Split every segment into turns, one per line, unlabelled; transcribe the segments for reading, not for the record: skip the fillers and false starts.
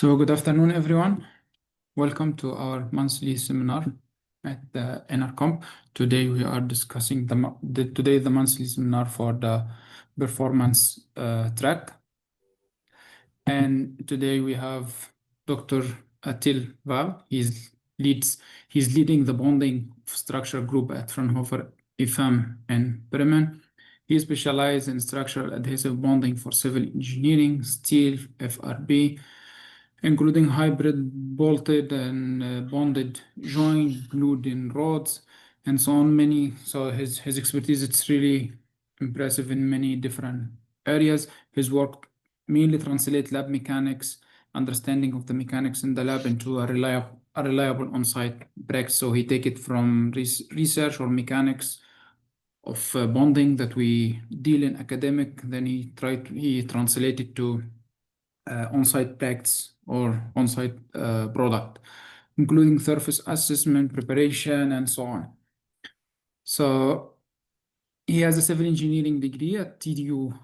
So good afternoon, everyone. Welcome to our monthly seminar at the ENERCOMP. Today we are discussing the monthly seminar for the performance track. And today we have Dr. Atil Val. He's leading the bonding structure group at Fraunhofer IFAM in Bremen. He specializes in structural adhesive bonding for civil engineering, steel, FRB, including hybrid bolted and bonded joint, glued in rods, and so on. So his expertise, it's really impressive in many different areas. His work mainly translates lab mechanics, understanding of the mechanics in the lab into a reliable on-site practice. So he take it from research or mechanics of bonding that we deal in academic, then he translate it to on-site practice or on-site product, including surface assessment, preparation, and so on. So he has a civil engineering degree at TU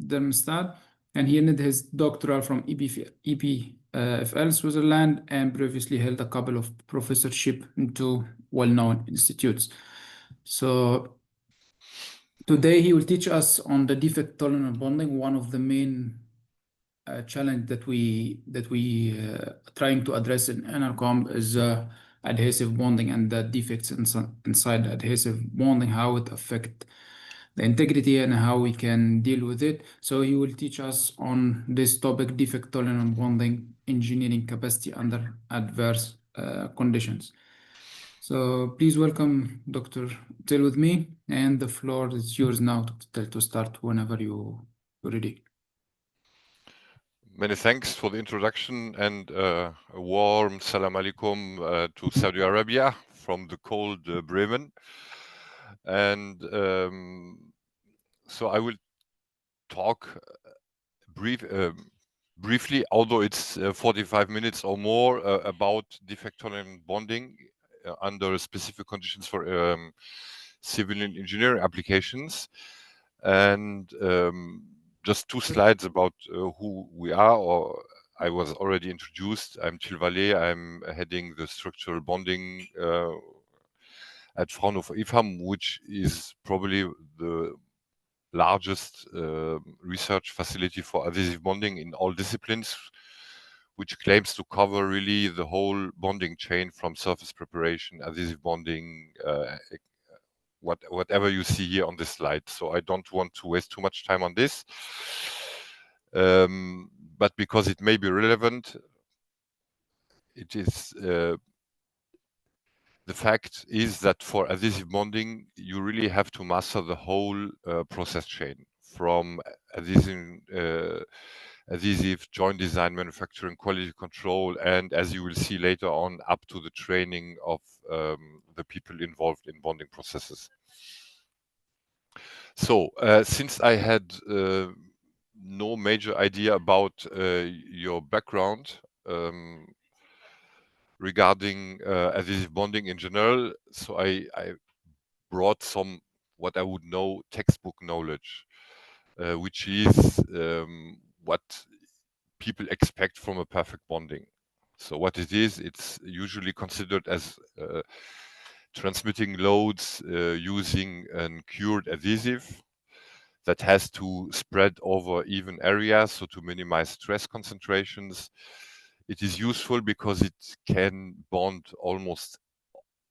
Darmstadt, and he earned his doctoral from EPFL, Switzerland, and previously held a couple of professorship in two well-known institutes. So today he will teach us on the defect-tolerant bonding, one of the main challenge that we trying to address in ENERCOMP is adhesive bonding and the defects inside adhesive bonding, how it affect the integrity and how we can deal with it. So he will teach us on this topic, defect tolerant bonding engineering capacity under adverse conditions. So please welcome Dr. Till with me, and the floor is yours now to start whenever you're ready.
Many thanks for the introduction, and a warm salam alaikum to Saudi Arabia from the cold Bremen. And so I will talk briefly, although it's 45 minutes or more, about defect-tolerant bonding under specific conditions for civilian engineering applications. And just two slides about who we are, or I was already introduced. I'm Till Vallée. I'm heading the structural bonding at Fraunhofer IFAM, which is probably the largest research facility for adhesive bonding in all disciplines, which claims to cover really the whole bonding chain from surface preparation, adhesive bonding, whatever you see here on this slide. So I don't want to waste too much time on this. But because it may be relevant, it is the fact is that for adhesive bonding, you really have to master the whole process chain, from adhesive joint design, manufacturing, quality control, and as you will see later on, up to the training of the people involved in bonding processes. So since I had no major idea about your background regarding adhesive bonding in general, so I brought some what I would know textbook knowledge, which is what people expect from a perfect bonding. So what it is, it's usually considered as transmitting loads using a cured adhesive that has to spread over even areas, so to minimize stress concentrations. It is useful because it can bond almost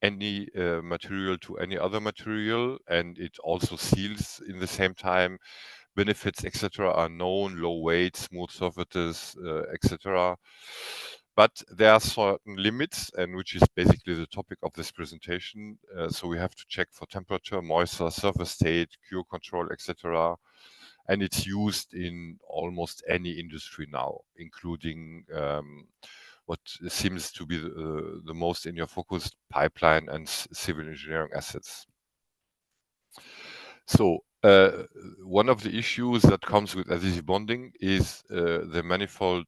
any material to any other material, and it also seals in the same time. Benefits, etc., are known: low weight, smooth surfaces, etc. But there are certain limits, and which is basically the topic of this presentation. So we have to check for temperature, moisture, surface state, cure control, etc. And it's used in almost any industry now, including what seems to be the most in your focus, pipeline and civil engineering assets. So one of the issues that comes with adhesive bonding is the manifold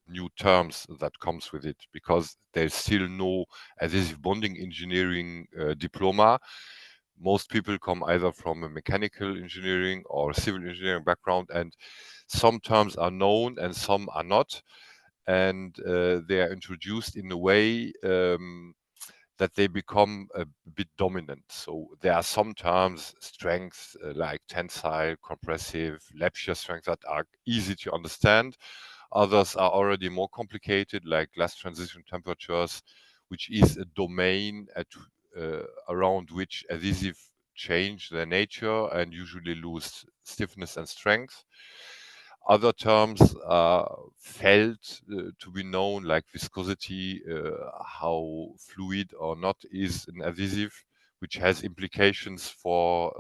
new terms that comes with it, because there's still no adhesive bonding engineering diploma. most people come either from a mechanical engineering or civil engineering background, and some terms are known and some are not, and they are introduced in a way that they become a bit dominant. So there are some terms, strengths like tensile, compressive, lap shear strength, that are easy to understand. Others are already more complicated, like glass transition temperatures, which is a domain around which adhesive change their nature and usually lose stiffness and strength. Other terms are felt to be known, like viscosity, how fluid or not is an adhesive, which has implications for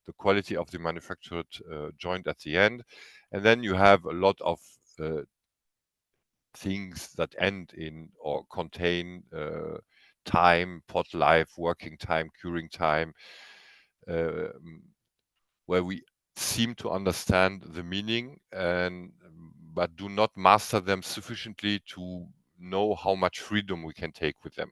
the quality of the manufactured joint at the end. And then you have a lot of things that end in or contain time, pot life, working time, curing time, where we seem to understand the meaning but do not master them sufficiently to know how much freedom we can take with them.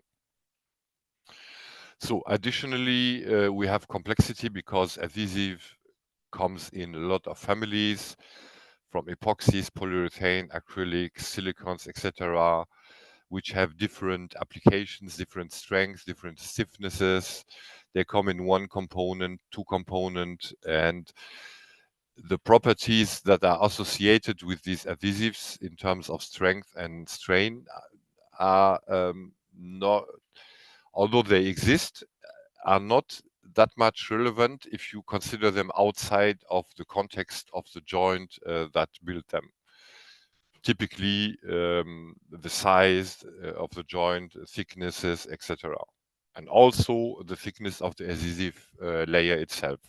So additionally, we have complexity because adhesive comes in a lot of families, from epoxies, polyurethane, acrylics, silicons, etc., which have different applications, different strengths, different stiffnesses. They come in one component, two component, and the properties that are associated with these adhesives in terms of strength and strain are not, although they exist, are not that much relevant if you consider them outside of the context of the joint that built them. Typically, the size of the joint, thicknesses, etc., and also the thickness of the adhesive layer itself.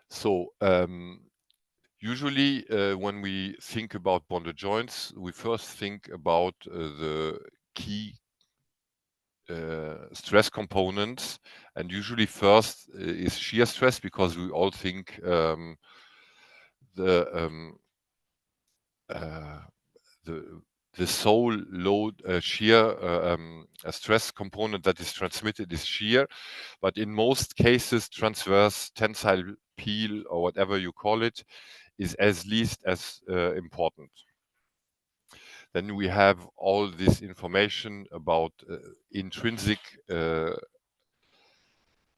So usually when we think about bonded joints, we first think about the key stress components, and usually first is shear stress, because we all think the sole load shear stress component that is transmitted is shear, but in most cases transverse tensile peel, or whatever you call it, is as least as important. Then we have all this information about intrinsic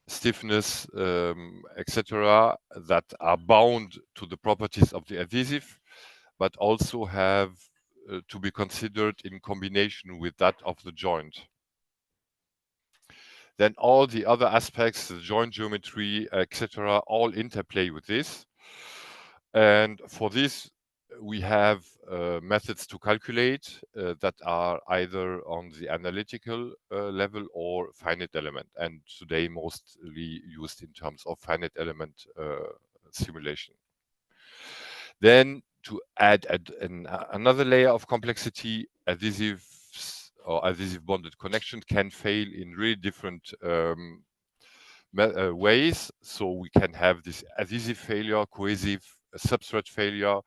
stiffness, etc., that are bound to the properties of the adhesive, but also have to be considered in combination with that of the joint. Then all the other aspects, the joint geometry, etc., all interplay with this. And for this, we have methods to calculate that are either on the analytical level or finite element, and today mostly used in terms of finite element simulation. Then to add another layer of complexity, adhesives or adhesive bonded connection can fail in really different ways. So we can have this adhesive failure, cohesive substrate failure,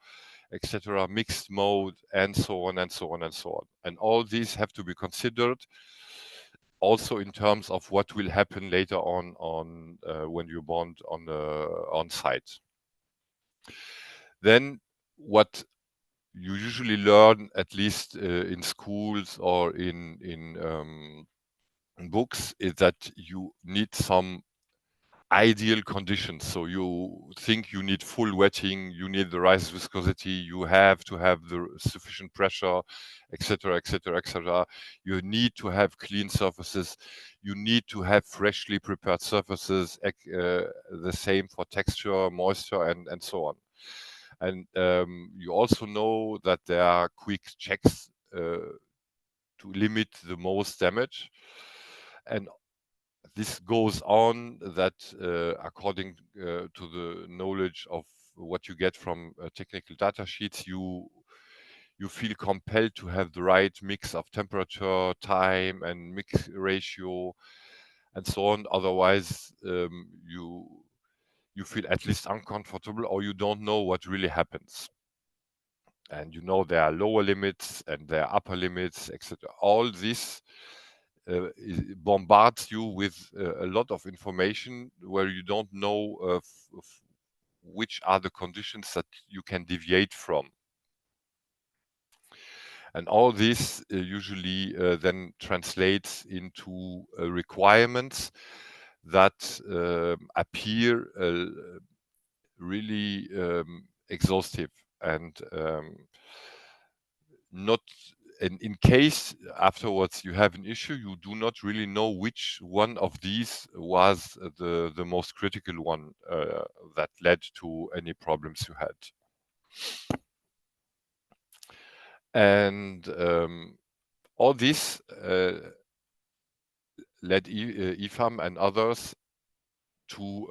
etc., mixed mode, and so on and so on and so on. And all these have to be considered also in terms of what will happen later on when you bond on site. Then what you usually learn, at least in schools or in books, is that you need some ideal conditions. So you think you need full wetting, you need the right viscosity, you have to have the sufficient pressure, etc., etc., etc. You need to have clean surfaces. You need to have freshly prepared surfaces, the same for texture, moisture, and so on. And you also know that there are quick checks to limit the most damage. And this goes on that according to the knowledge of what you get from technical data sheets, you feel compelled to have the right mix of temperature, time, and mix ratio, and so on. Otherwise, you feel at least uncomfortable, or you don't know what really happens. And you know there are lower limits and there are upper limits, etc. All this bombards you with a lot of information where you don't know which are the conditions that you can deviate from. And all this usually then translates into requirements that appear really exhaustive and not. And in case afterwards you have an issue, you do not really know which one of these was the most critical one that led to any problems you had. And all this led IFAM and others to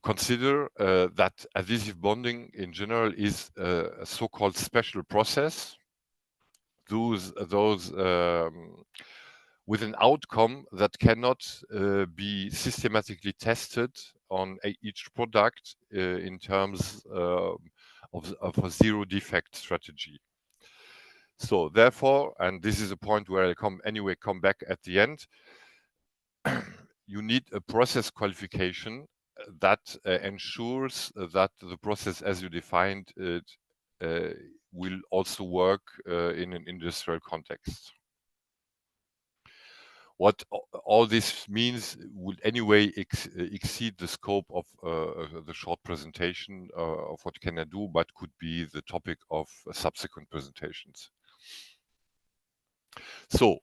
consider that adhesive bonding in general is a so-called special process. Those with an outcome that cannot be systematically tested on each product in terms of a zero defect strategy. So therefore, and this is a point where I come back at the end, you need a process qualification that ensures that the process as you defined it will also work in an industrial context. What all this means will anyway exceed the scope of the short presentation of what can I do, but could be the topic of subsequent presentations. So,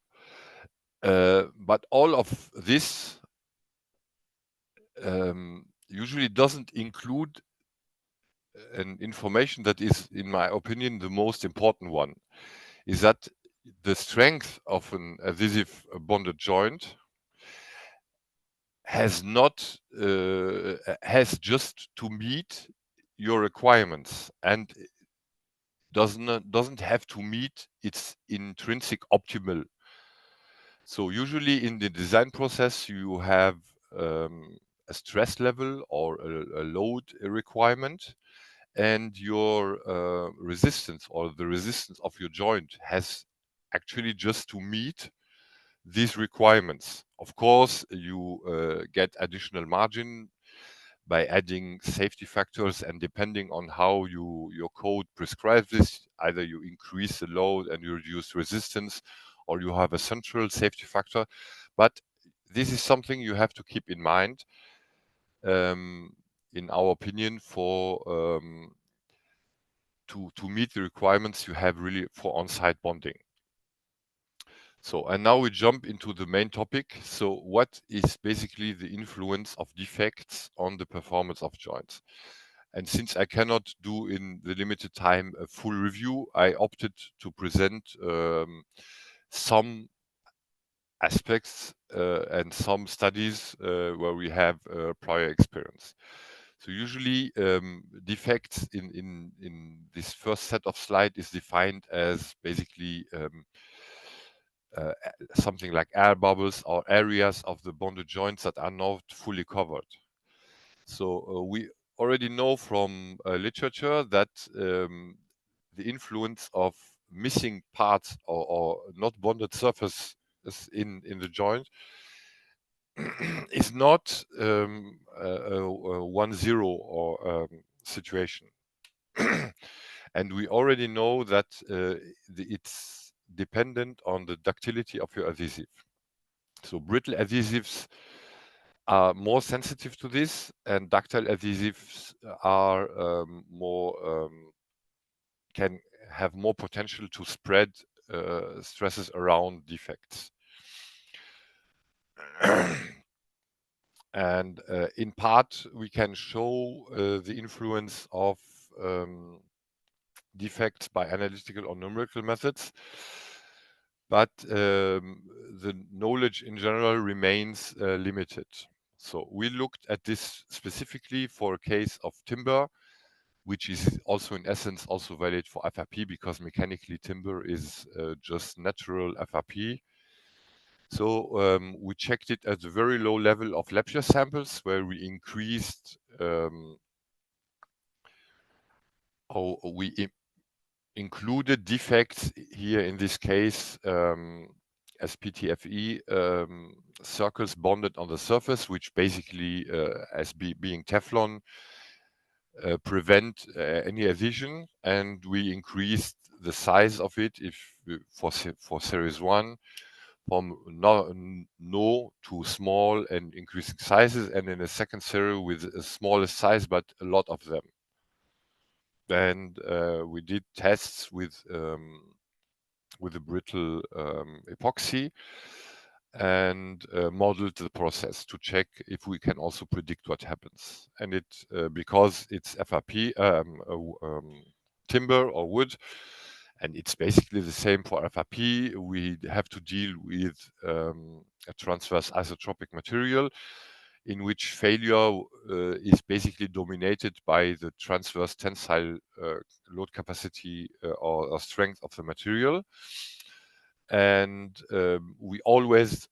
but all of this usually doesn't include an information that is, in my opinion, the most important one, is that the strength of an adhesive bonded joint has just to meet your requirements and doesn't have to meet its intrinsic optimal. So usually in the design process you have a stress level or a load requirement, and your resistance or the resistance of your joint has actually just to meet these requirements. Of course, you get additional margin by adding safety factors, and depending on how your code prescribes this, either you increase the load and you reduce resistance, or you have a central safety factor. But this is something you have to keep in mind, in our opinion, for to meet the requirements you have really for on-site bonding. So, and now we jump into the main topic. So what is basically the influence of defects on the performance of joints? And since I cannot do in the limited time a full review, I opted to present some aspects and some studies where we have prior experience. So usually defects in this first set of slides is defined as basically something like air bubbles or areas of the bonded joints that are not fully covered. So we already know from literature that the influence of missing parts or not bonded surface in the joint is not a 1-0 or situation. And we already know that it's dependent on the ductility of your adhesive. So brittle adhesives are more sensitive to this, and ductile adhesives are can have more potential to spread stresses around defects. And in part, we can show the influence of defects by analytical or numerical methods, but the knowledge in general remains limited. So we looked at this specifically for a case of timber, which is also in essence also valid for FRP, because mechanically timber is just natural FRP. So we checked it at a very low level of lab year samples, where we increased included defects here in this case SPTFE circles bonded on the surface, which basically, being Teflon, prevent any adhesion, and we increased the size of it for series 1 from no to small and increasing sizes, and in a second series with a smaller size but a lot of them. And we did tests with a brittle epoxy and modeled the process to check if we can also predict what happens. And it because it's FRP timber or wood, and it's basically the same for FRP, we have to deal with a transverse isotropic material in which failure is basically dominated by the transverse tensile load capacity or strength of the material. And we always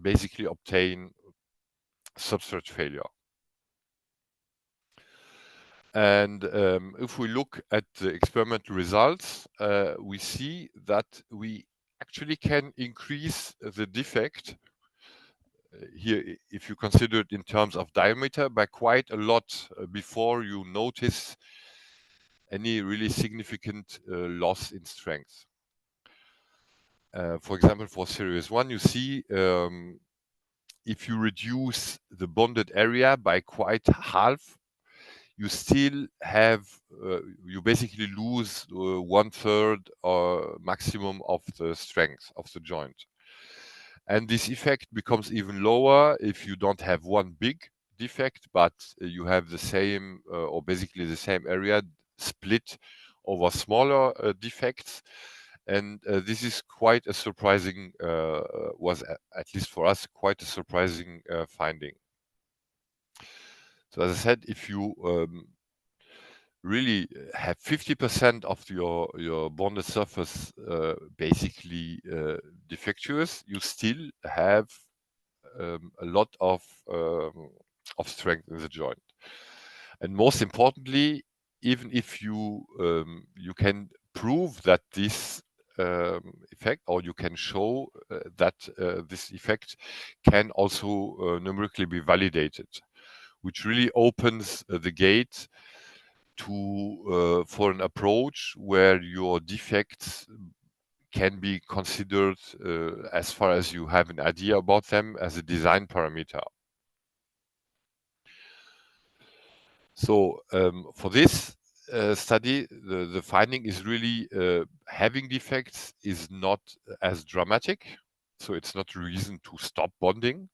basically obtain substrate failure. And if we look at the experimental results, we see that we actually can increase the defect here, if you consider it in terms of diameter, by quite a lot before you notice any really significant loss in strength. For example, for series 1, you see if you reduce the bonded area by quite half, you still have, you basically lose 1/3 or maximum of the strength of the joint. And this effect becomes even lower if you don't have one big defect, but you have the same or basically the same area split over smaller defects. And this is quite a surprising, was at least for us, quite a surprising finding. So as I said, if you really have 50% of your bonded surface basically defectuous, you still have a lot of strength in the joint. And most importantly, even if you can prove that this effect, or you can show that this effect can also numerically be validated, which really opens the gate to for an approach where your defects can be considered, as far as you have an idea about them, as a design parameter. So for this study, the finding is really having defects is not as dramatic. So it's not a reason to stop bonding,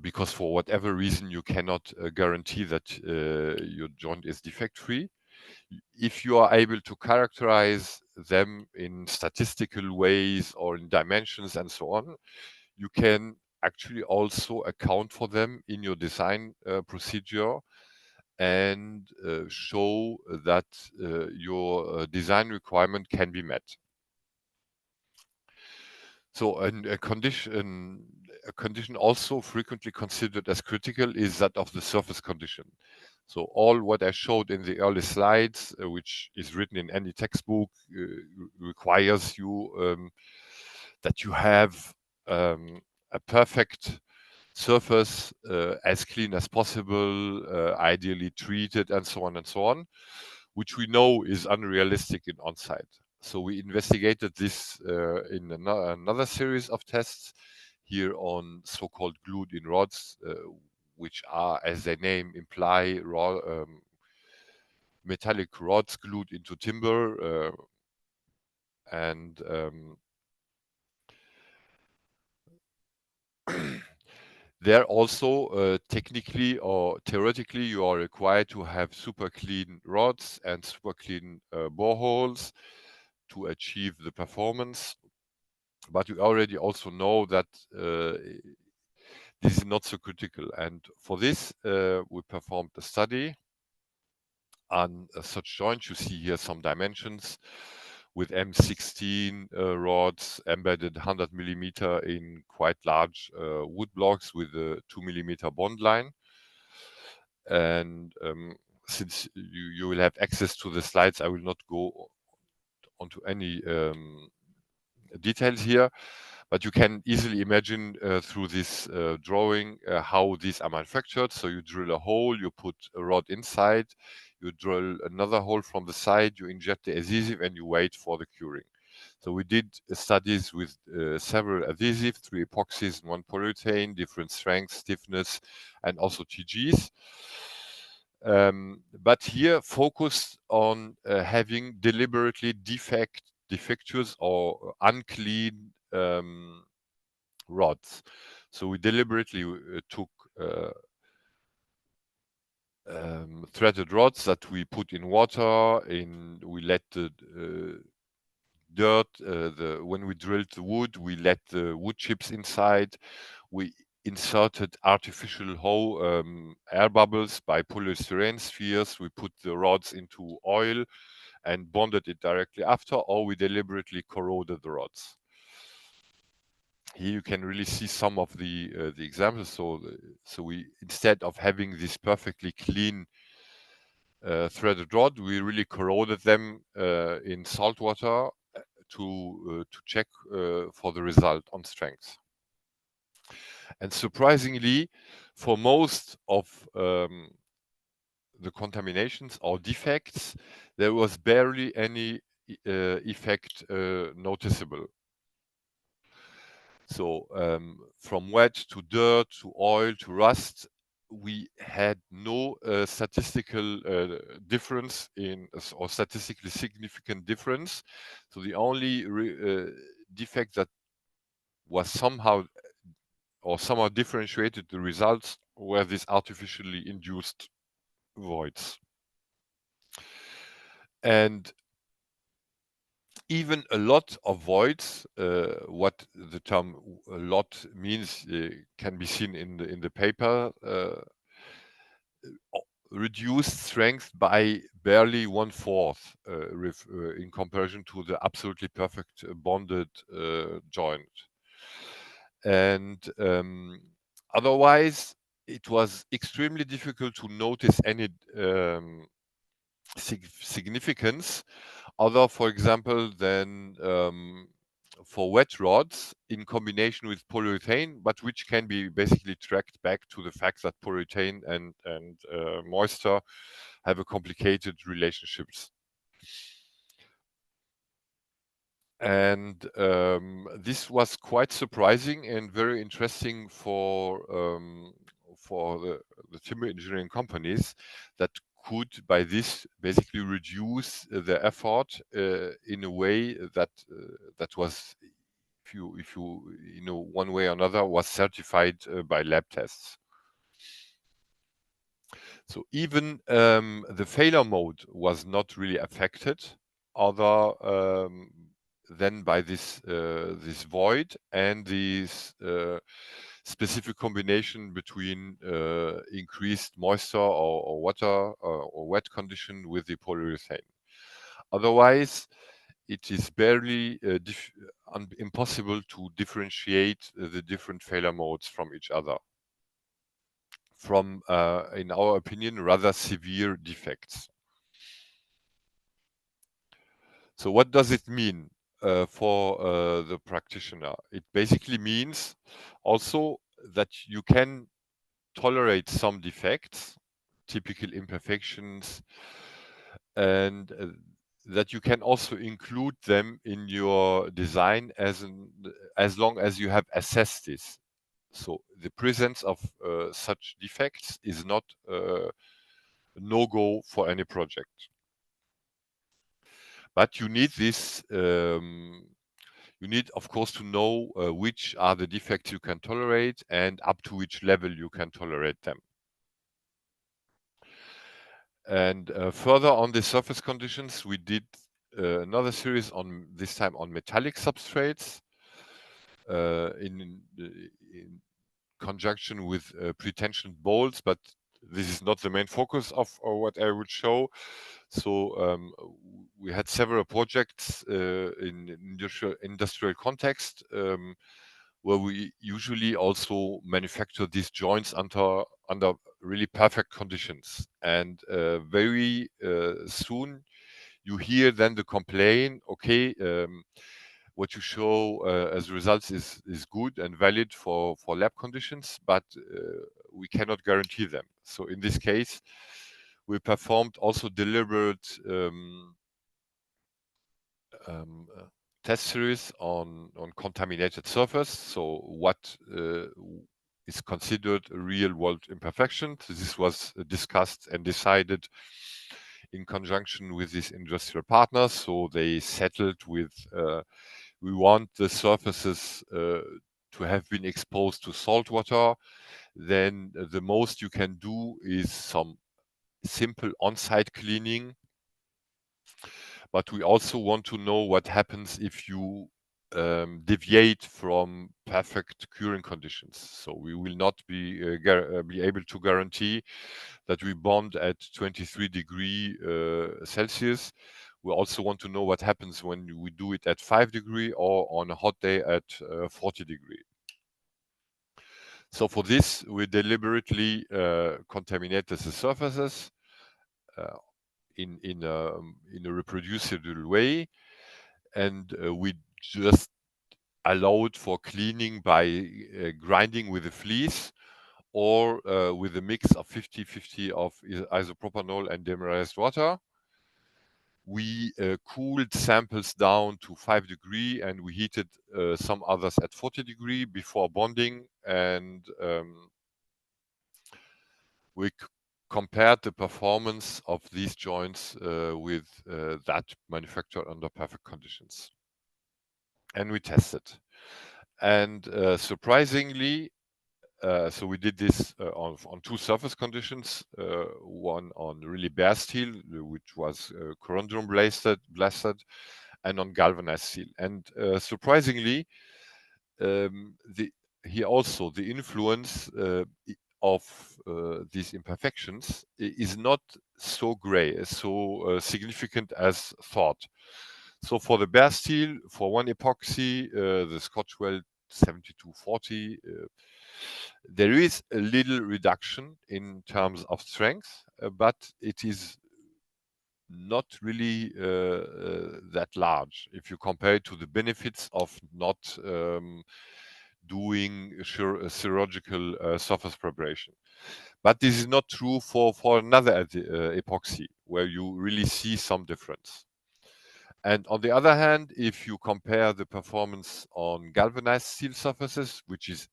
because for whatever reason you cannot guarantee that your joint is defect-free. If you are able to characterize them in statistical ways or in dimensions and so on, you can actually also account for them in your design procedure and show that your design requirement can be met. So a condition also frequently considered as critical is that of the surface condition. So all what I showed in the early slides, which is written in any textbook, requires you that you have a perfect surface, as clean as possible, ideally treated, and so on, which we know is unrealistic in on-site. So we investigated this in another series of tests here on so-called glued-in rods, which are, as their name imply, metallic rods glued into timber, and there also, technically or theoretically, you are required to have super clean rods and super clean boreholes to achieve the performance. But we already also know that this is not so critical. And for this, we performed a study on such joints. You see here some dimensions with M16 rods embedded 100 millimeter in quite large wood blocks with a 2 millimeter bond line. And since you will have access to the slides, I will not go onto any details here, but you can easily imagine through this drawing how these are manufactured. So you drill a hole, you put a rod inside, you drill another hole from the side, you inject the adhesive, and you wait for the curing. So we did studies with several adhesives, 3 epoxies and 1 polyurethane, different strengths, stiffness, and also TGs. But here focused on having deliberately defectuous or unclean rods. So we deliberately took threaded rods that we put in water, we let the dirt, when we drilled the wood, we let the wood chips inside. We inserted artificial air bubbles by polystyrene spheres. We put the rods into oil and bonded it directly after, or we deliberately corroded the rods. Here you can really see some of the examples. So we, instead of having this perfectly clean threaded rod, we really corroded them in salt water to check for the result on strength. And surprisingly, for most of the contaminations or defects, there was barely any effect noticeable. So from wet to dirt to oil to rust, we had no statistical difference or statistically significant difference. So the only defect that was somehow differentiated the results were these artificially induced voids. And even a lot of voids, what the term a lot means can be seen in the paper, reduced strength by barely 1/4 in comparison to the absolutely perfect bonded joint. And otherwise, it was extremely difficult to notice any significance other, for example, than for wet rods in combination with polyurethane, but which can be basically tracked back to the fact that polyurethane and moisture have a complicated relationships. And this was quite surprising and very interesting for the timber engineering companies that could, by this, basically reduce their effort in a way that that was, if you know, one way or another, was certified by lab tests. So even the failure mode was not really affected, other than by this void and this specific combination between increased moisture or water or wet condition with the polyurethane. Otherwise, it is barely impossible to differentiate the different failure modes from each other, from, in our opinion, rather severe defects. So what does it mean for the practitioner? It basically means also that you can tolerate some defects, typical imperfections, and that you can also include them in your design as long as you have assessed this. So the presence of such defects is not a no-go for any project. But you need this, you need, of course, to know which are the defects you can tolerate and up to which level you can tolerate them. And further on the surface conditions, we did another series on, this time on metallic substrates in conjunction with pre-tensioned bolts, but this is not the main focus of what I would show. So we had several projects in industrial context where we usually also manufacture these joints under really perfect conditions. And very soon you hear then the complaint, okay, what you show as results is good and valid for lab conditions, but we cannot guarantee them. So in this case, we performed also deliberate test series on contaminated surface. So what is considered a real-world imperfection. This was discussed and decided in conjunction with these industrial partners. So they settled with, we want the surfaces to have been exposed to salt water. Then the most you can do is some simple on-site cleaning. But we also want to know what happens if you deviate from perfect curing conditions. So we will not be able to guarantee that we bond at 23 degree Celsius. We also want to know what happens when we do it at 5 degree or on a hot day at 40 degree. So for this, we deliberately contaminated the surfaces in a reproducible way, and we just allowed for cleaning by grinding with a fleece or with a mix of 50-50 of isopropanol and demineralized water. We cooled samples down to 5 degree and we heated some others at 40 degree before bonding, and we compared the performance of these joints with that manufactured under perfect conditions. And we tested. And surprisingly, so we did this on two surface conditions, one on really bare steel, which was corundum blasted, and on galvanized steel. And surprisingly, here also the influence of these imperfections is not so gray, so significant as thought. So for the bare steel, for one epoxy, the Scotch Weld 7240, there is a little reduction in terms of strength, but it is not really that large if you compare it to the benefits of not doing serological surface preparation. But this is not true for another epoxy, where you really see some difference. And on the other hand, if you compare the performance on galvanized steel surfaces, which is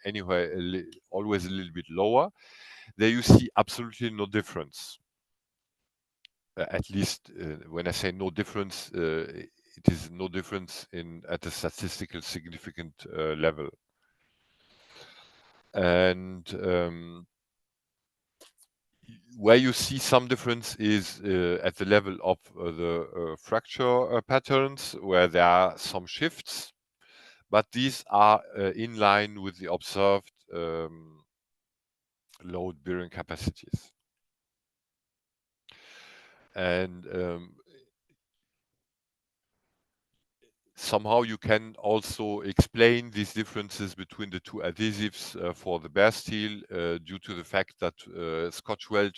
anyway always a little bit lower, there you see absolutely no difference. At least when I say no difference, it is no difference at a statistical significant level. And where you see some difference is at the level of the fracture patterns, where there are some shifts, but these are in line with the observed load bearing capacities. And somehow you can also explain these differences between the two adhesives for the bare steel due to the fact that Scotch Weld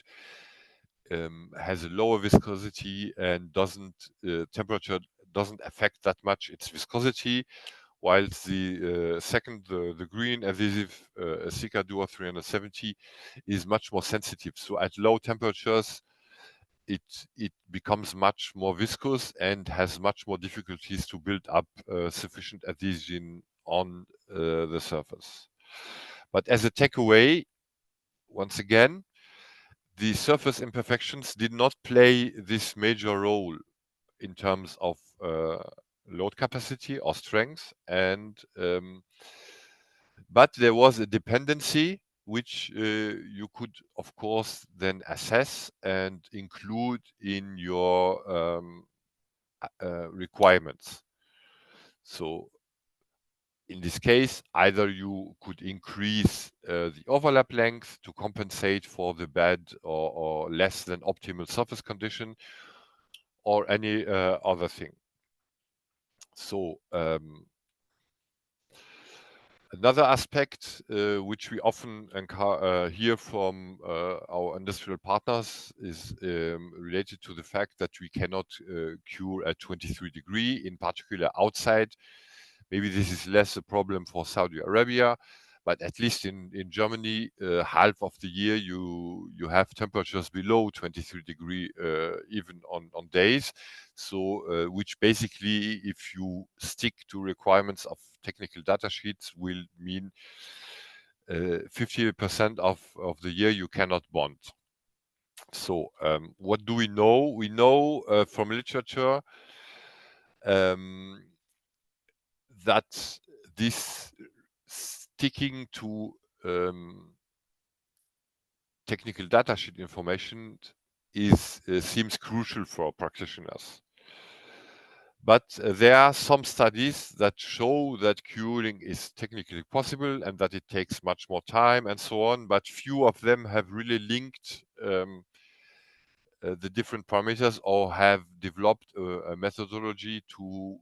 has a lower viscosity and temperature doesn't affect that much its viscosity, whilst the second, the green adhesive Sika Duo 370 is much more sensitive. So at low temperatures, it becomes much more viscous and has much more difficulties to build up sufficient adhesion on the surface. But as a takeaway, once again, the surface imperfections did not play this major role in terms of load capacity or strength, and but there was a dependency which you could, of course, then assess and include in your requirements. So in this case, either you could increase the overlap length to compensate for the bad or less than optimal surface condition, or any other thing. So Another aspect which we often hear from our industrial partners is related to the fact that we cannot cure at 23 degrees, in particular outside. Maybe this is less a problem for Saudi Arabia, but at least in Germany, half of the year you have temperatures below 23 degrees, even on days. So, which basically, if you stick to requirements of technical data sheets, will mean 50% of the year you cannot bond. So, what do we know? We know from literature that this sticking to technical data sheet information seems crucial for practitioners. But there are some studies that show that curing is technically possible and that it takes much more time and so on, but few of them have really linked the different parameters or have developed a methodology to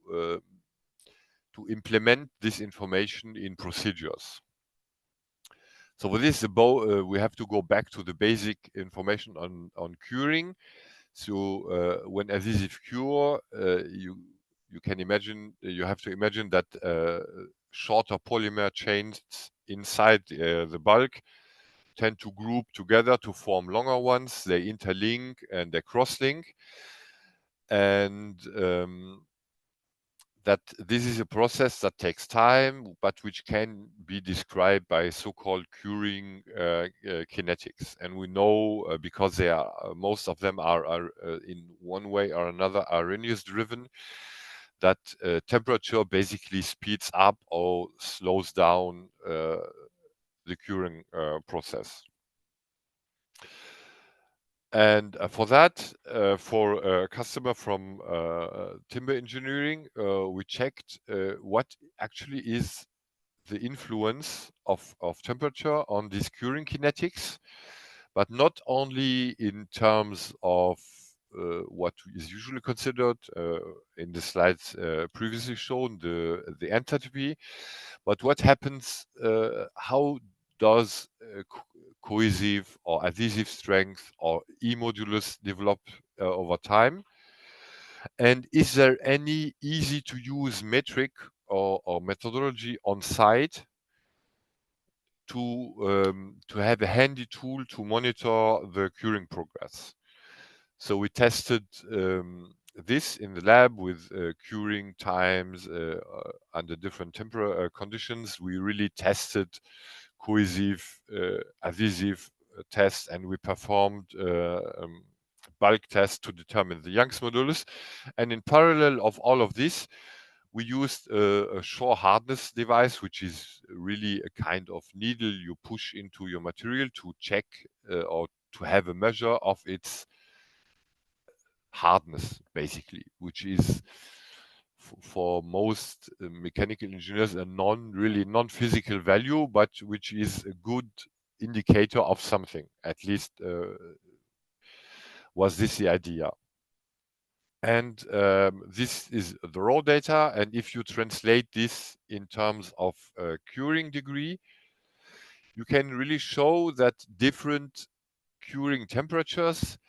implement this information in procedures. So with this, we have to go back to the basic information on curing. So when adhesive cure, you can imagine, you have to imagine that shorter polymer chains inside the bulk tend to group together to form longer ones. They interlink and they cross-link, and that this is a process that takes time, but which can be described by so-called curing kinetics. And we know because they are most of them are in one way or another Arrhenius driven, that temperature basically speeds up or slows down the curing process. And for that, for a customer from timber engineering, we checked what actually is the influence of temperature on these curing kinetics, but not only in terms of what is usually considered in the slides previously shown, the enthalpy, but what happens, how does cohesive or adhesive strength or E-modulus develop over time? And is there any easy to use metric or methodology on site to have a handy tool to monitor the curing progress? So we tested this in the lab with curing times under different temperature conditions. We really tested cohesive, adhesive tests, and we performed bulk tests to determine the Young's modulus. And in parallel of all of this, we used a shore hardness device, which is really a kind of needle you push into your material to check or to have a measure of its hardness, basically, which is for most mechanical engineers a non-physical value, but which is a good indicator of something. At least was this the idea. And this is the raw data, and if you translate this in terms of curing degree, you can really show that different curing temperatures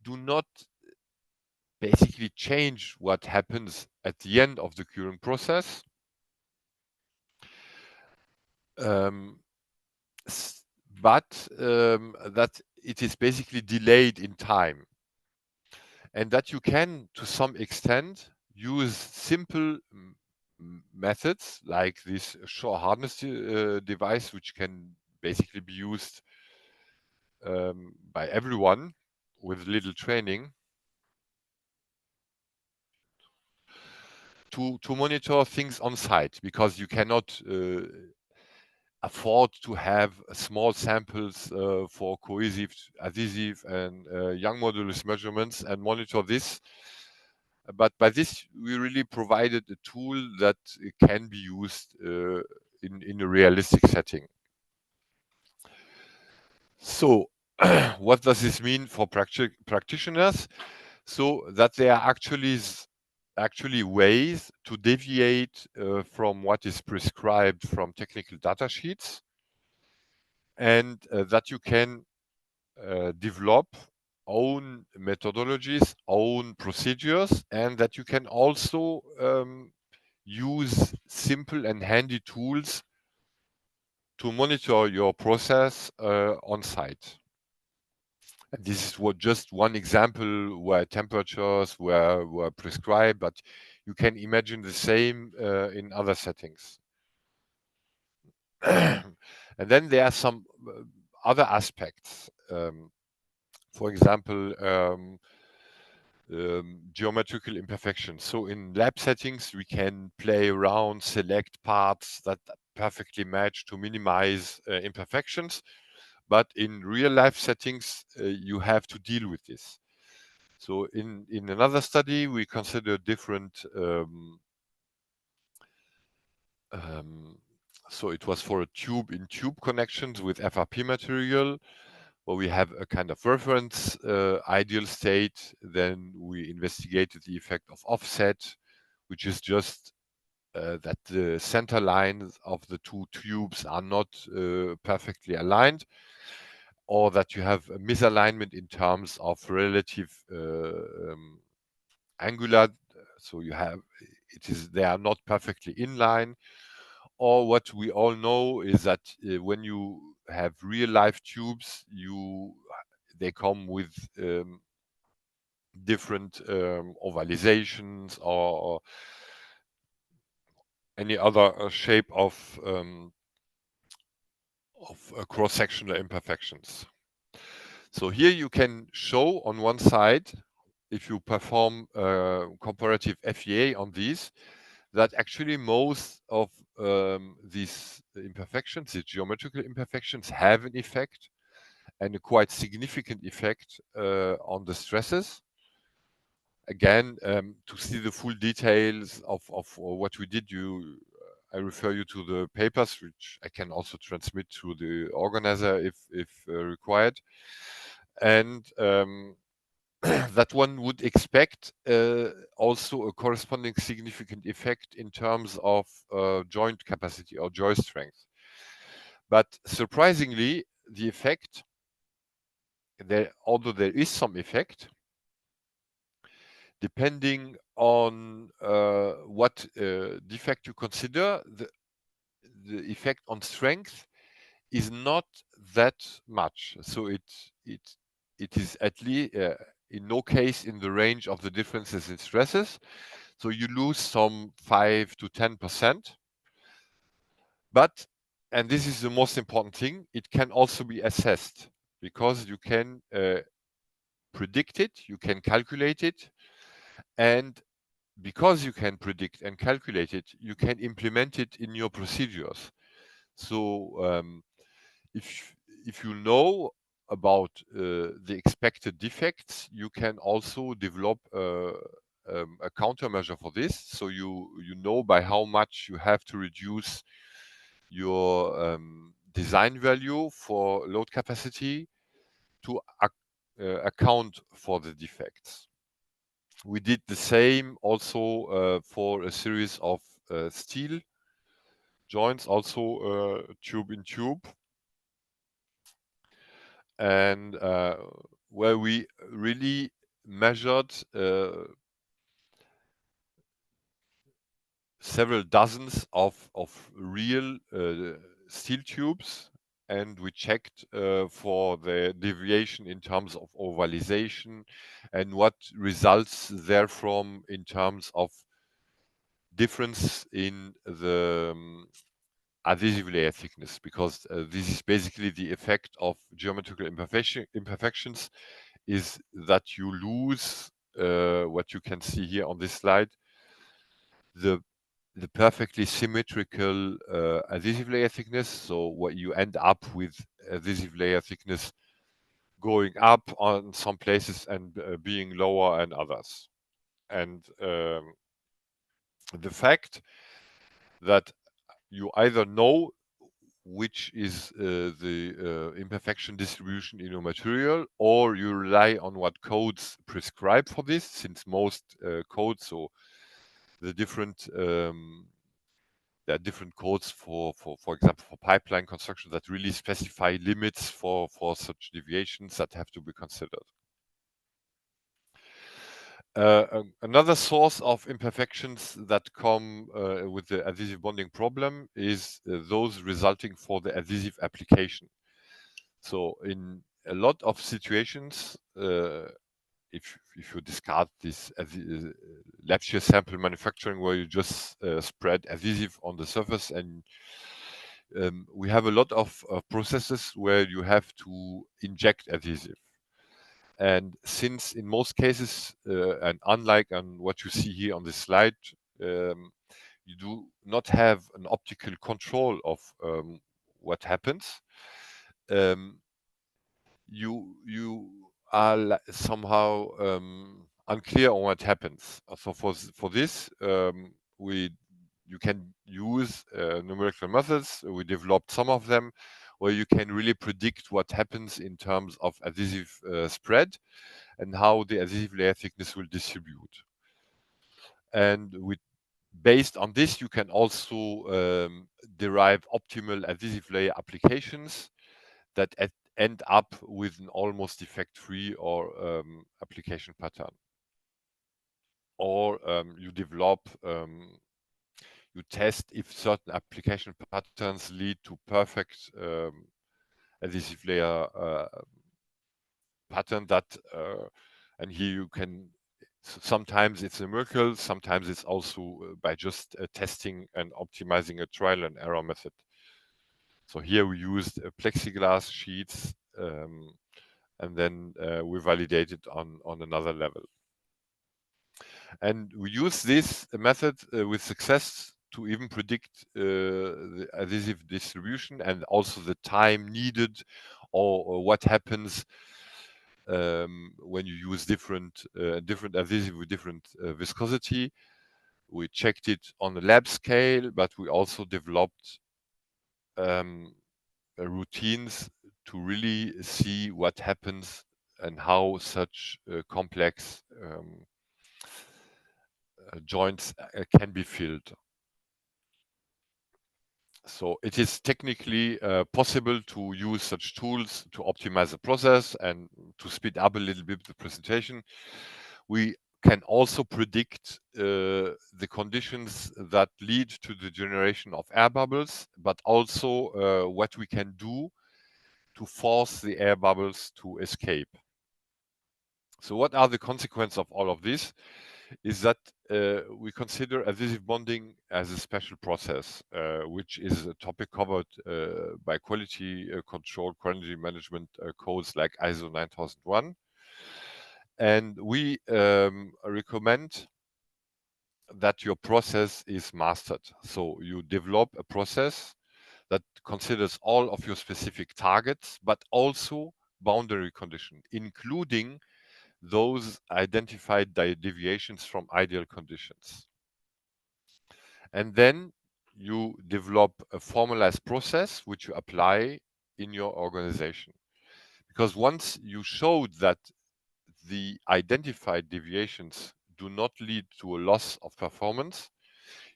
do not basically change what happens at the end of the curing process. But that it is basically delayed in time. And that you can, to some extent, use simple methods like this shore hardness device, which can basically be used by everyone with little training, to monitor things on site, because you cannot afford to have small samples for cohesive, adhesive, and Young modulus measurements and monitor this. But by this, we really provided a tool that can be used in a realistic setting. So, what does this mean for practitioners? So that there are actually actually ways to deviate from what is prescribed from technical data sheets, and that you can develop own methodologies, own procedures, and that you can also use simple and handy tools to monitor your process on site. And this is just one example where temperatures were prescribed, but you can imagine the same in other settings. And then there are some other aspects. For example, geometrical imperfections. So in lab settings, we can play around, select parts that perfectly match to minimize imperfections. But in real life settings, you have to deal with this. So in another study, we consider different, so it was for a tube-in-tube connections with FRP material, where we have a kind of reference ideal state. Then we investigated the effect of offset, which is just that the center lines of the two tubes are not perfectly aligned, or that you have a misalignment in terms of relative angular, so you have they are not perfectly in line. Or what we all know is that when you have real life tubes, they come with different ovalizations or any other shape of cross-sectional imperfections. So here you can show on one side, if you perform comparative FEA on these, that actually most of these imperfections, the geometrical imperfections, have an effect, and a quite significant effect on the stresses. Again, to see the full details of what we did, I refer you to the papers, which I can also transmit to the organizer if required. And that one would expect also a corresponding significant effect in terms of joint capacity or joist strength. But surprisingly, the effect, although there is some effect, depending on what defect you consider, the effect on strength is not that much. So it is at least in no case in the range of the differences in stresses. So you lose some 5 to 10%. But, and this is the most important thing, it can also be assessed, because you can predict it, you can calculate it, and because you can predict and calculate it, you can implement it in your procedures. So if you know about the expected defects, you can also develop a countermeasure for this. So you know by how much you have to reduce your design value for load capacity to account for the defects. We did the same also for a series of steel joints, also tube in tube, and where we really measured several dozens of real steel tubes, and we checked for the deviation in terms of ovalization and what results therefrom in terms of difference in the adhesive layer thickness, because this is basically the effect of geometrical imperfections, is that you lose what you can see here on this slide, the perfectly symmetrical adhesive layer thickness. So what you end up with adhesive layer thickness going up on some places and being lower in others. And the fact that you either know which is the imperfection distribution in your material, or you rely on what codes prescribe for this, since most codes, so the different there are different codes for example, for pipeline construction that really specify limits for such deviations that have to be considered. Another source of imperfections that come with the adhesive bonding problem is those resulting for the adhesive application. So in a lot of situations, if you discard this lab shear sample manufacturing where you just spread adhesive on the surface, and we have a lot of processes where you have to inject adhesive. And since in most cases, and unlike on what you see here on this slide, you do not have an optical control of what happens, you are somehow unclear on what happens. So for this, you can use numerical methods. We developed some of them where you can really predict what happens in terms of adhesive spread and how the adhesive layer thickness will distribute. And based on this, you can also derive optimal adhesive layer applications that end up with an almost defect-free or application pattern. Or you develop, you test if certain application patterns lead to perfect adhesive layer pattern that, and here you can, sometimes it's a miracle, sometimes it's also by just testing and optimizing a trial and error method. So here we used plexiglass sheets, and then we validated on another level. And we use this method with success to even predict the adhesive distribution and also the time needed, or what happens when you use different adhesive with different viscosity. We checked it on the lab scale, but we also developed routines to really see what happens and how such complex joints can be filled. So it is technically possible to use such tools to optimize the process and to speed up a little bit the presentation. We can also predict the conditions that lead to the generation of air bubbles, but also what we can do to force the air bubbles to escape. So what are the consequences of all of this? Is that we consider adhesive bonding as a special process, which is a topic covered by quality control, quality management codes like ISO 9001. And we recommend that your process is mastered. So you develop a process that considers all of your specific targets, but also boundary conditions, including those identified deviations from ideal conditions. And then you develop a formalized process which you apply in your organization. Because once you showed that the identified deviations do not lead to a loss of performance,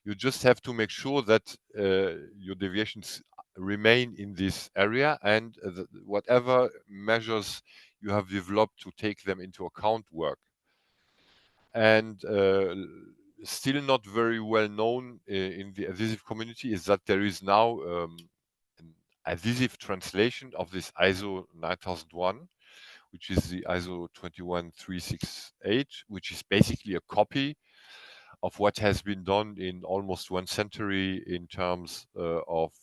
you just have to make sure that your deviations remain in this area, and whatever measures you have developed to take them into account work. And still not very well known in the adhesive community is that there is now an adhesive translation of this ISO 9001, which is the ISO 21368, which is basically a copy of what has been done in almost 1 century in terms of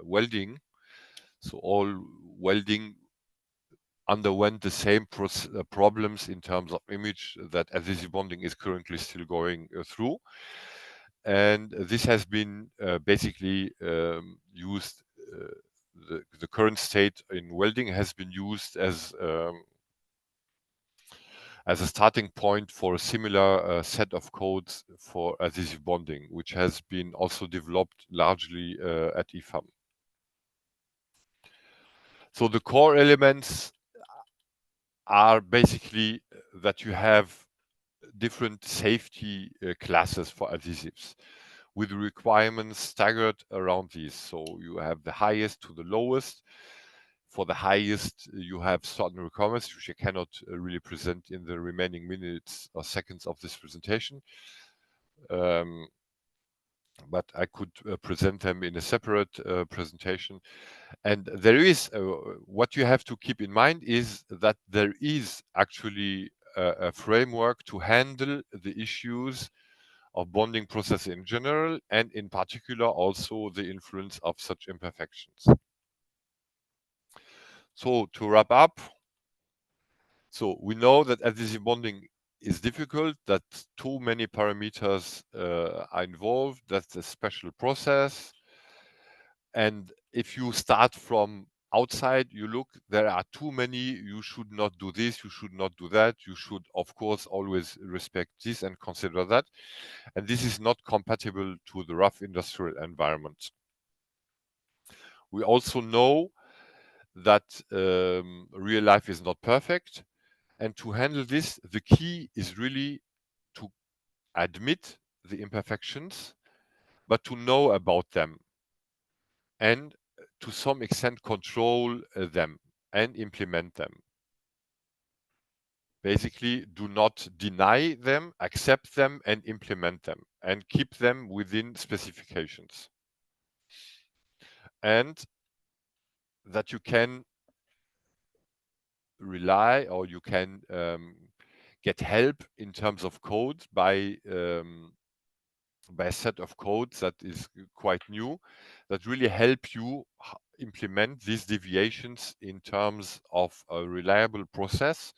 welding. So all welding underwent the same problems in terms of image that adhesive bonding is currently still going through. And this has been basically used, the current state in welding has been used as a starting point for a similar set of codes for adhesive bonding, which has been also developed largely at IFAM. So the core elements are basically that you have different safety classes for adhesives, with requirements staggered around these. So you have the highest to the lowest. For the highest, you have certain requirements, which I cannot really present in the remaining minutes or seconds of this presentation. But I could present them in a separate presentation. And there is, what you have to keep in mind is that there is actually a framework to handle the issues of bonding process in general, and in particular also the influence of such imperfections. So to wrap up, so we know that adhesive bonding is difficult, that too many parameters are involved, that's a special process. And if you start from outside, you look, there are too many, you should not do this, you should not do that, you should, of course, always respect this and consider that. And this is not compatible to the rough industrial environment. We also know that real life is not perfect. And to handle this, the key is really to admit the imperfections, but to know about them and to some extent control them and implement them. Basically, do not deny them, accept them and implement them, and keep them within specifications. And that you can rely, or you can get help in terms of code by a set of codes that is quite new, that really help you implement these deviations in terms of a reliable process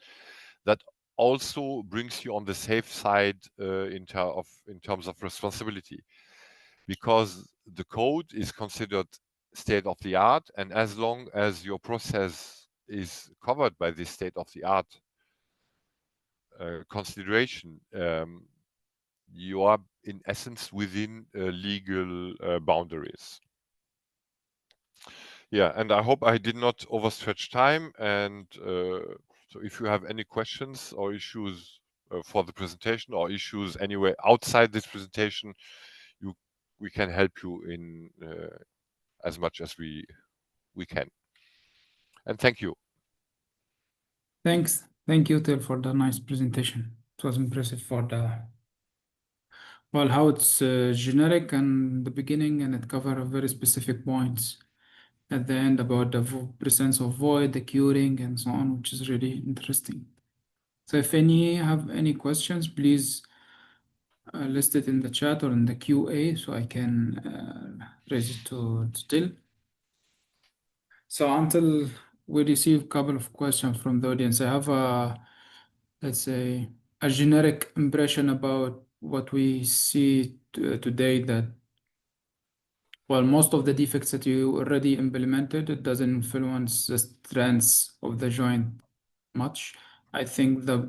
that also brings you on the safe side in terms of responsibility, because the code is considered state of the art, and as long as your process is covered by this state of the art consideration, you are in essence within legal boundaries. Yeah, and I hope I did not overstretch time. And so if you have any questions or issues for the presentation, or issues anyway outside this presentation, we can help you in as much as we can. And thank you.
Thanks. Thank you, Till, for the nice presentation. It was impressive for how it's generic in the beginning, and it covers very specific points at the end about the presence of void, the curing, and so on, which is really interesting. So if have any questions, please list it in the chat or in the QA so I can raise it to Till. So until we receive a couple of questions from the audience, I have let's say, a generic impression about what we see today, that, well, most of the defects that you already implemented, it doesn't influence the strengths of the joint much. I think the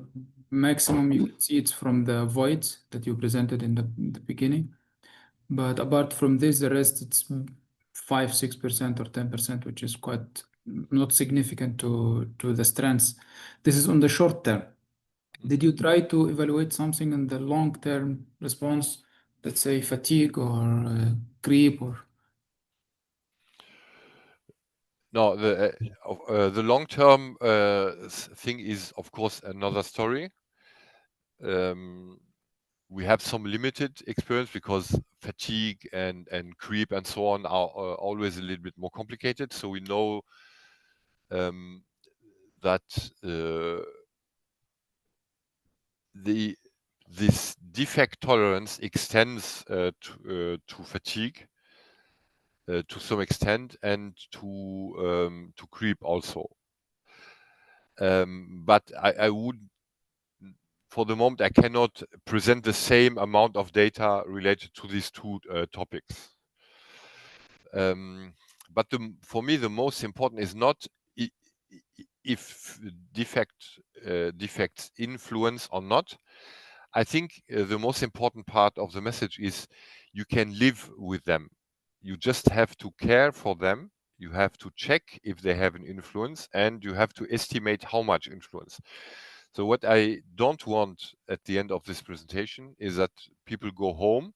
maximum you can see it's from the voids that you presented in the beginning. But apart from this, the rest, it's 5-6% or 10%, which is quite not significant to the strengths. This is on the short term. Did you try to evaluate something in the long-term response, let's say fatigue or creep or?
No, the long-term thing is, of course, another story. We have some limited experience because fatigue and creep and so on are always a little bit more complicated. So we know that this defect tolerance extends to fatigue to some extent, and to creep also. But I would, for the moment, I cannot present the same amount of data related to these two topics. But for me, the most important is not if defects influence or not. I think the most important part of the message is you can live with them. You just have to care for them. You have to check if they have an influence, and you have to estimate how much influence. So what I don't want at the end of this presentation is that people go home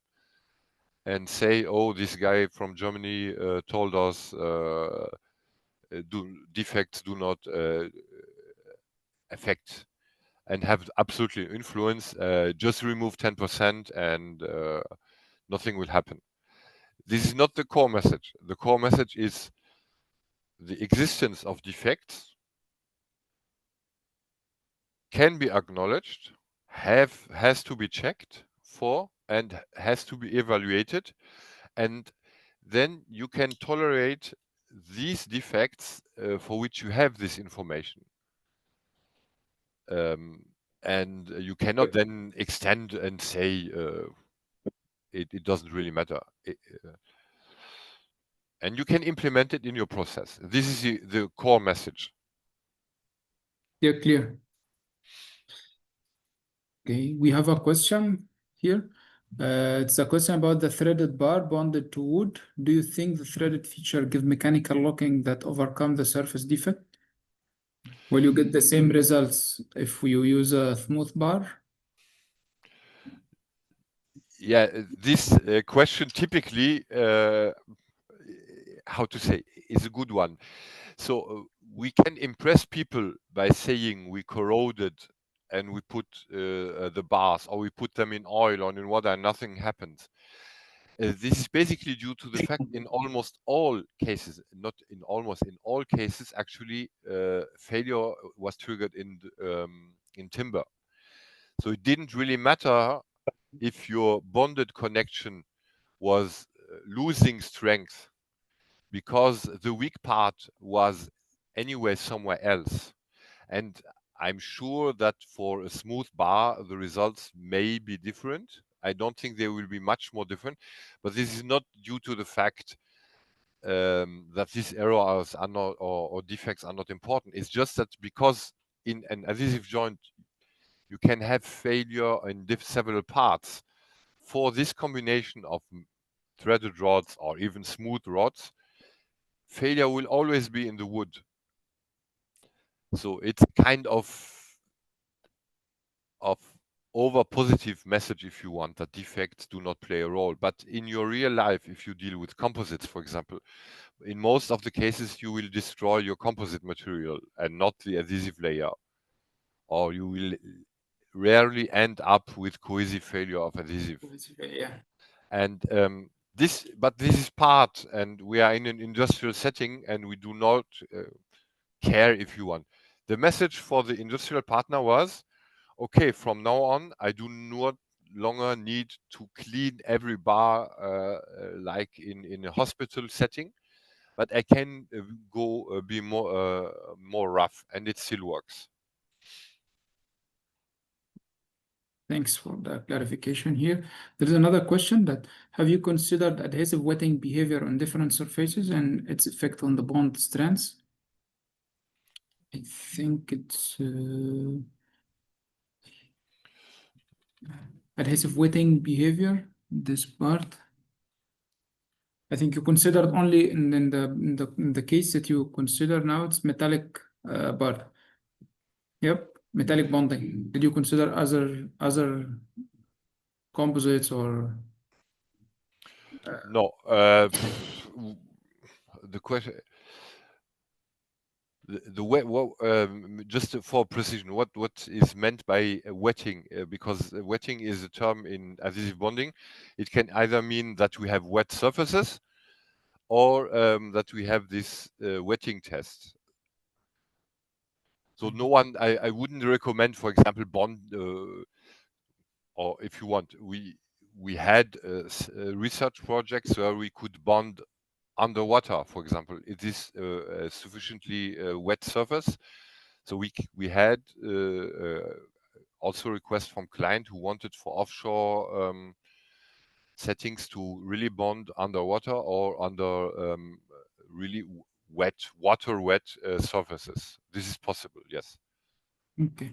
and say, oh, this guy from Germany told us defects do not affect and have absolutely influence. Just remove 10% and nothing will happen. This is not the core message. The core message is the existence of defects can be acknowledged, has to be checked for, and has to be evaluated, and then you can tolerate these defects for which you have this information. And you cannot then extend and say it doesn't really matter. And you can implement it in your process. This is the core message.
Yeah, clear. Okay, we have a question here. It's a question about the threaded bar bonded to wood. Do you think the threaded feature gives mechanical locking that overcome the surface defect? Will you get the same results if you use a smooth bar?
Yeah, this question typically, how to say, is a good one. So we can impress people by saying we corroded and we put the bars, or we put them in oil or in water and nothing happens. This is basically due to the fact in almost all cases, not in almost, in all cases, actually, failure was triggered in timber. So it didn't really matter if your bonded connection was losing strength because the weak part was anyway somewhere else. And I'm sure that for a smooth bar, the results may be different. I don't think they will be much more different, but this is not due to the fact that these errors are not, or defects are not important. It's just that because in an adhesive joint, you can have failure in several parts. For this combination of threaded rods or even smooth rods, failure will always be in the wood. So it's kind of over positive message, if you want, that defects do not play a role. But in your real life, if you deal with composites, for example, in most of the cases, you will destroy your composite material and not the adhesive layer, or you will rarely end up with cohesive failure of adhesive.
Yeah.
And this is part, and we are in an industrial setting, and we do not care, if you want. The message for the industrial partner was, okay, from now on, I do not longer need to clean every bar like in a hospital setting, but I can go be more rough, and it still works.
Thanks for the clarification here. There's another question that, have you considered adhesive wetting behavior on different surfaces and its effect on the bond strands? I think it's adhesive wetting behavior, this part. I think you considered only in the case that you consider now, it's metallic bar. Yep, metallic bonding. Did you consider other composites or?
No, the question. The wet, just for precision, what is meant by wetting? Because wetting is a term in adhesive bonding. It can either mean that we have wet surfaces, or that we have this wetting test. So no one, I wouldn't recommend, for example, bond, or if you want, we had research projects where we could bond underwater, for example. It is a sufficiently wet surface. So we had also requests from client who wanted for offshore settings to really bond underwater or under really wet, water-wet surfaces. This is possible, yes.
Okay.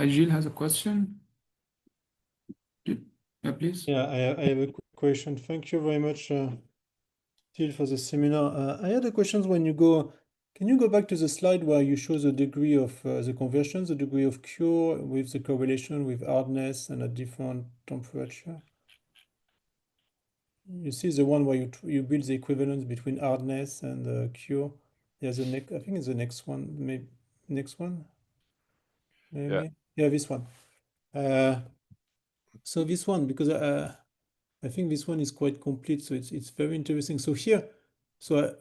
Gilles has a question. Yeah, please.
Yeah, I have a quick question. Thank you very much, Till, for the seminar. I had a question when you go Can you go back to the slide where you show the degree of the conversion, the degree of cure with the correlation with hardness and at different temperature? You see the one where you build the equivalence between hardness and cure. Yeah, the next, I think it's the next one, maybe next one, maybe. Yeah, this one. So this one, because I think this one is quite complete, so it's very interesting. So here, for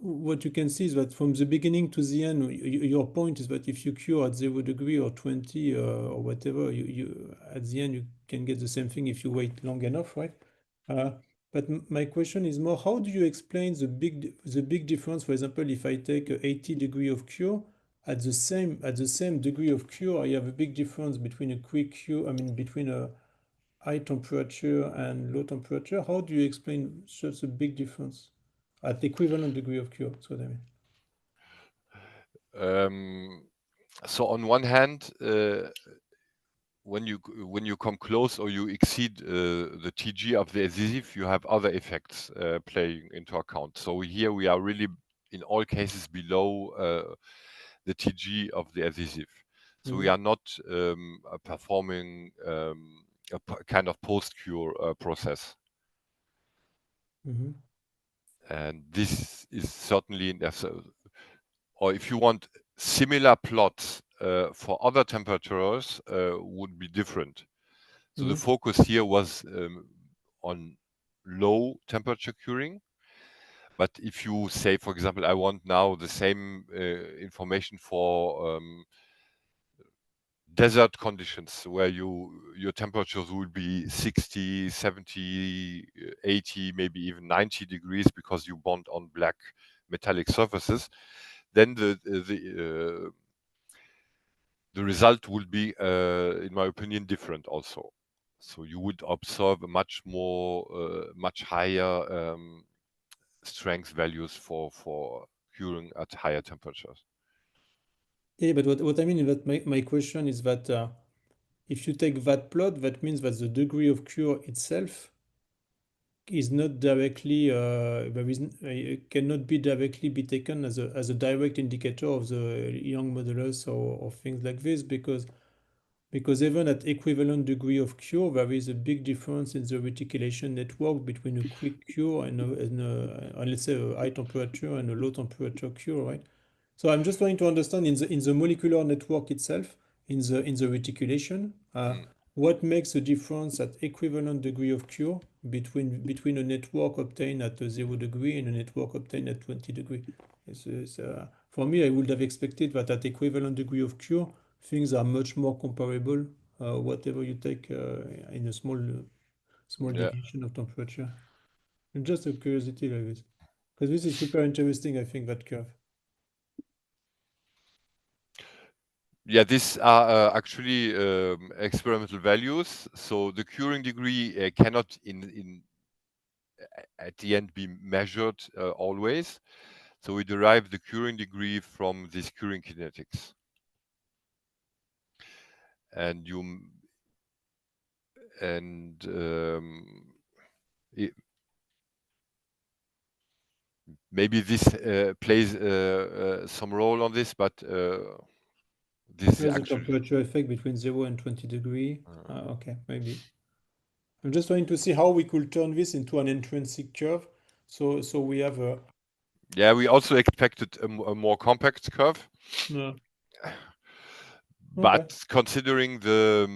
what you can see is that from the beginning to the end, your point is that if you cure at 0 degree or 20 or whatever, you at the end you can get the same thing if you wait long enough, right? But my question is more, how do you explain the big difference? For example, if I take a 80 degree of cure, at the same degree of cure, I have a big difference between a quick cure, I mean between a high temperature and low temperature. How do you explain such a big difference at equivalent degree of cure? That's what I mean.
So on one hand, when you come close or you exceed the TG of the adhesive, you have other effects playing into account. So here we are really in all cases below the TG of the adhesive. So we are not performing a kind of post-cure process. And this is certainly, or if you want similar plots for other temperatures would be different. So the focus here was on low temperature curing. But if you say, for example, I want now the same information for desert conditions where your temperatures will be 60, 70, 80, maybe even 90 degrees because you bond on black metallic surfaces, then the result will be, in my opinion, different also. So you would observe a much higher strength values for curing at higher temperatures.
Yeah, but what I mean is that my question is that if you take that plot, that means that the degree of cure itself is not directly cannot be directly be taken as a direct indicator of the Young modulus or things like this, because even at equivalent degree of cure, there is a big difference in the reticulation network between a quick cure and let's say a high temperature and a low temperature cure, right? So I'm just trying to understand in the molecular network itself, in the reticulation, what makes the difference at equivalent degree of cure between a network obtained at 0 degree and a network obtained at 20 degree. For me, I would have expected that at equivalent degree of cure, things are much more comparable, whatever you take in a small deviation of temperature. And just a curiosity like this, because this is super interesting, I think, that curve.
Yeah, these are actually experimental values. So the curing degree cannot at the end be measured always. So we derive the curing degree from this curing kinetics. And maybe this plays some role on this, but this is
There's a
actually
temperature effect between 0 and 20 degree. Okay, maybe. I'm just trying to see how we could turn this into an intrinsic curve. So we have a...
Yeah, we also expected a more compact curve.
No.
But
Okay.
considering the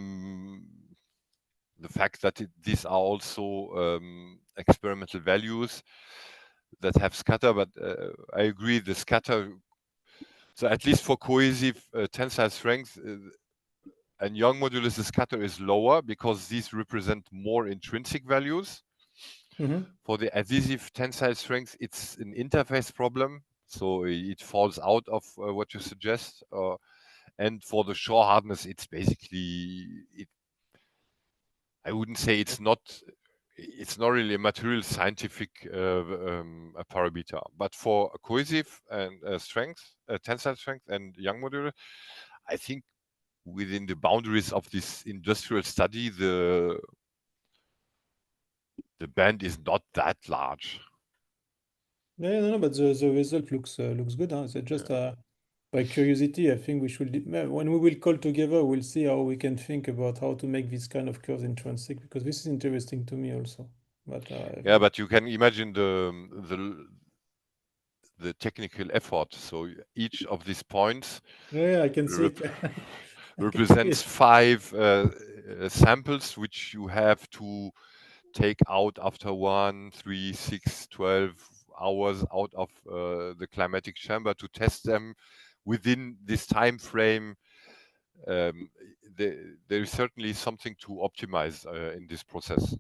fact that these are also experimental values that have scatter, but I agree the scatter. So at least for cohesive tensile strength, and Young modulus, the scatter is lower because these represent more intrinsic values. For the adhesive tensile strength, it's an interface problem, so it falls out of what you suggest. And for the shore hardness, it's basically I wouldn't say it's not really a material scientific parameter, but for cohesive and tensile strength and Young modulus, I think within the boundaries of this industrial study, the band is not that large.
Yeah, no, but the result looks good, huh? So just by curiosity, I think we should when we will call together, we'll see how we can think about how to make this kind of curves intrinsic, because this is interesting to me also. But
yeah, but you can imagine the technical effort. So each of these points
yeah, I can see it.
represents 5 samples which you have to take out after 1, 3, 6, 12 hours out of the climatic chamber to test them within this time frame. There is certainly something to optimize in this process.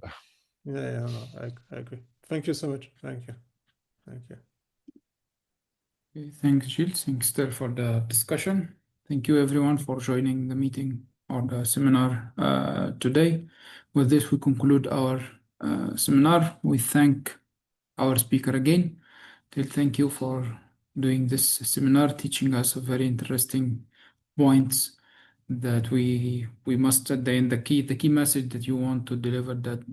Yeah, no, I agree. Thank you so much. Thank you. Thank you.
Okay, thanks, Gilles. Thanks, Esther, for the discussion. Thank you, everyone, for joining the meeting or the seminar today. With this, we conclude our seminar. We thank our speaker again. Thank you for doing this seminar, teaching us a very interesting points that we must at the end, the key message that you want to deliver, that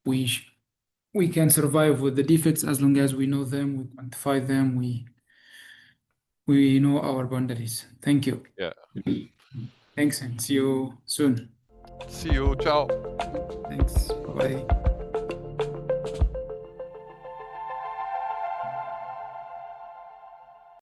we can survive with the defects as long as we know them, we quantify them, we know our boundaries. Thank you.
Yeah.
Thanks, and see you soon.
See you. Ciao.
Thanks. Bye.